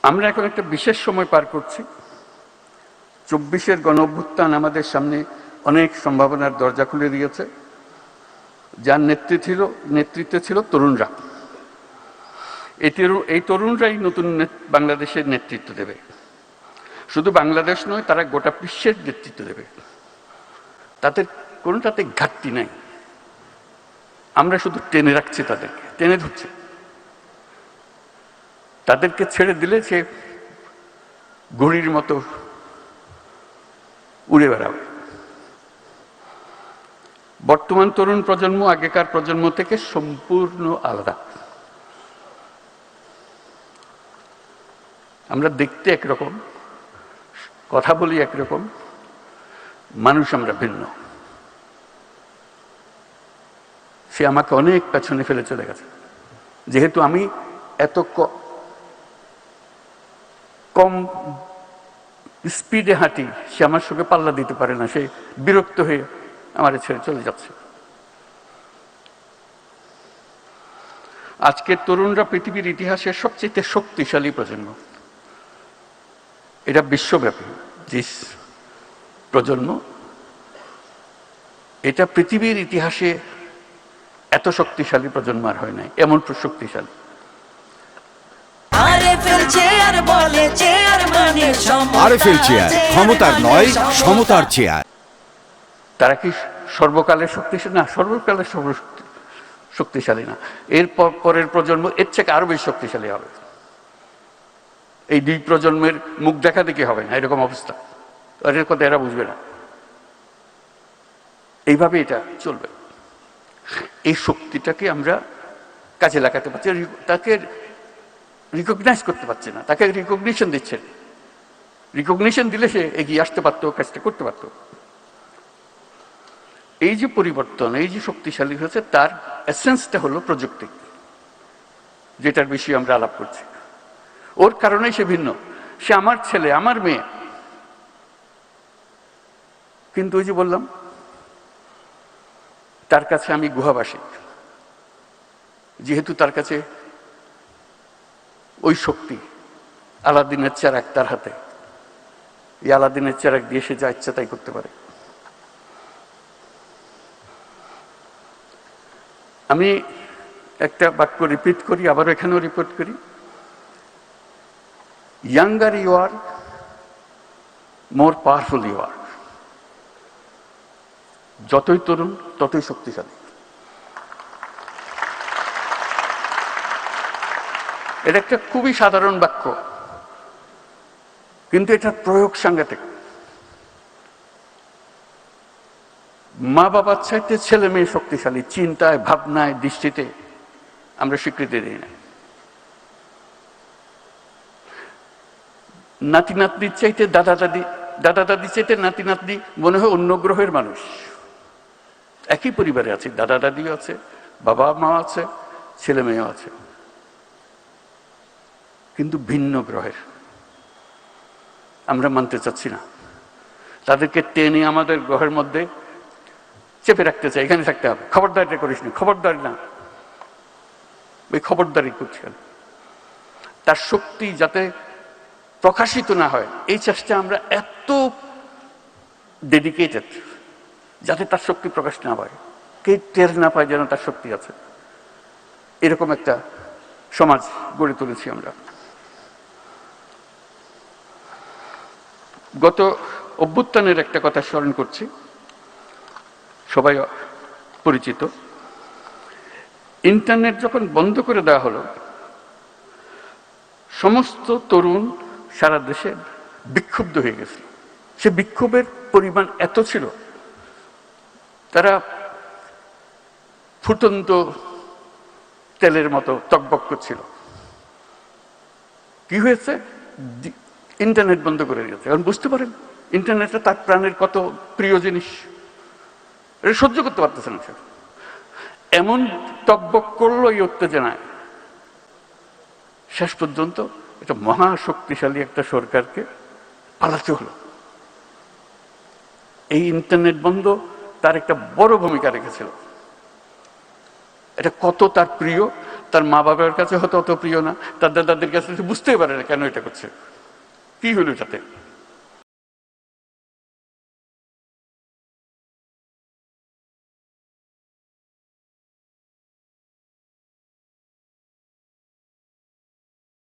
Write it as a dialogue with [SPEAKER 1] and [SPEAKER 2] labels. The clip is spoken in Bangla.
[SPEAKER 1] আমরা এখন একটা বিশেষ সময় পার করছি। 24-এর গণ-অভ্যুত্থান আমাদের সামনে অনেক সম্ভাবনার দরজা খুলে দিয়েছে, যার নেতৃত্বে ছিল তরুণরা। এই তরুণরাই নতুন বাংলাদেশের নেতৃত্ব দেবে। শুধু বাংলাদেশ নয়, তারা গোটা বিশ্বের নেতৃত্ব দেবে। তাতে ঘাটতি নাই। আমরা শুধু টেনে রাখছি, তাদেরকে টেনে ধরছি। তাদেরকে ছেড়ে দিলে সে ঘুড়ির মতো উড়ে বেড়াবে। বর্তমান তরুণ প্রজন্ম আগেকার প্রজন্ম থেকে সম্পূর্ণ আলাদা। আমরা দেখতে একরকম, কথা বলি একরকম, মানুষ আমরা ভিন্ন। সে আমাকে অনেক পেছনে ফেলে চলে গেছে। যেহেতু আমি এত কম স্পিডে হাঁটি, সে আমার সঙ্গে পাল্লা দিতে পারে না। সে বিরক্ত হয়ে আমার ছেড়ে চলে যাচ্ছে। আজকের তরুণরা পৃথিবীর ইতিহাসের সবচেয়ে শক্তিশালী প্রজন্ম। এটা বিশ্বব্যাপী যে প্রজন্ম, এটা পৃথিবীর ইতিহাসে এত শক্তিশালী প্রজন্ম আর হয় নাই, এমন শক্তিশালী।
[SPEAKER 2] আরএফএল চেয়ার বলে চেয়ার মানে
[SPEAKER 3] আরএফএল চেয়ার, ক্ষমতার নয় সমতার চেয়ার।
[SPEAKER 1] তারা কি সর্বকালের শক্তিশালী? না, সর্বকালের শক্তিশালী না। এর পরের প্রজন্ম এর থেকে আরো বেশি শক্তিশালী হবে। এই দুই প্রজন্মের মুখ দেখা দেখি হবে না, এরকম অবস্থা। এর কথা এরা বুঝবে না। এইভাবে এটা চলবে। এই শক্তিটাকে আমরা কাজে লাগাতে পারছি, তাকে রিকগনাইজ করতে পারছে না, তাকে রিকগনিশন দিচ্ছে। রিকগনিশন দিলে সে এগিয়ে আসতে পারতো, কাজটা করতে পারতো। এই যে পরিবর্তন, এই যে শক্তিশালী হয়েছে, তার এসেন্সটা হলো প্রযুক্তি, যেটার বিষয়ে আমরা আলাপ করছি। ওর কারণেই সে ভিন্ন। সে আমার ছেলে, আমার মেয়ে, কিন্তু ওই যে বললাম, তার কাছে আমি গুহাবাসী। যেহেতু তার কাছে ওই শক্তি, আলাদিনের চেরাক তার হাতে, এই আলাদিনের চেরাক দিয়ে সে যা ইচ্ছা তাই করতে পারে। আমি একটা বাক্য রিপিট করি, আবার এখানেও রিপিট করি। Younger you are, more powerful you are. যতই তরুণ ততই শক্তিশালী। এটা একটা খুবই সাধারণ বাক্য, কিন্তু এটার প্রয়োগ সাংঘাতিক। মা বাবার চাইতে ছেলে মেয়ে শক্তিশালী, চিন্তায়, ভাবনায়, দৃষ্টিতে আমরা স্বীকৃতি দিই না। নাতি নাতনির চাইতে দাদা দাদির চাইতে নাতি নাতনি মনে হয় অন্য গ্রহের মানুষ। একই পরিবারে আছে, দাদা দাদিও আছে, বাবা মা আছে, ছেলে মেয়েও আছে, কিন্তু ভিন্ন গ্রহের। আমরা মানতে চাচ্ছি না। তাদেরকে টেনে আমাদের গ্রহের মধ্যে চেপে রাখতে চাই, এখানে থাকতে হবে, খবরদারিটা করিস না, খবরদারি না, ওই খবরদারি করছি। তার শক্তি যাতে প্রকাশিত না হয়, এই চেষ্টা আমরা এত ডেডিকেটেড, যাতে তার শক্তি প্রকাশ না পায়, কে টের না পায় যেন তার শক্তি আছে। এরকম একটা সমাজ গড়ে তুলেছি আমরা। গত অভ্যুত্থানের একটা কথা স্মরণ করছি, সবাই পরিচিত। ইন্টারনেট যখন বন্ধ করে দেওয়া হলো, সমস্ত তরুণ সারা দেশে বিক্ষুব্ধ হয়ে গেছিল। সে বিক্ষোভের পরিমাণ এত ছিল, তারা ফুটন্ত তেলের মতো টকবক করছিল। কি হয়েছে? ইন্টারনেট বন্ধ করে দিয়েছে। এখন বুঝতে পারেন ইন্টারনেটটা তার প্রাণের কত প্রিয় জিনিস। এটা সহ্য করতে পারতেছে না। এমন টকবক করলো এই উত্তেজনায়, শেষ পর্যন্ত এটা মহাশক্তিশালী একটা সরকারকে পালাতে হলো। এই ইন্টারনেট বন্ধ তার একটা বড় ভূমিকা রেখেছিল। এটা কত তার প্রিয়, তার মা বাবার কাছে হয়তো অত প্রিয় না, তার দাদাদের কাছে বুঝতেই পারে না কেন এটা করছে, কি হলো এটাতে।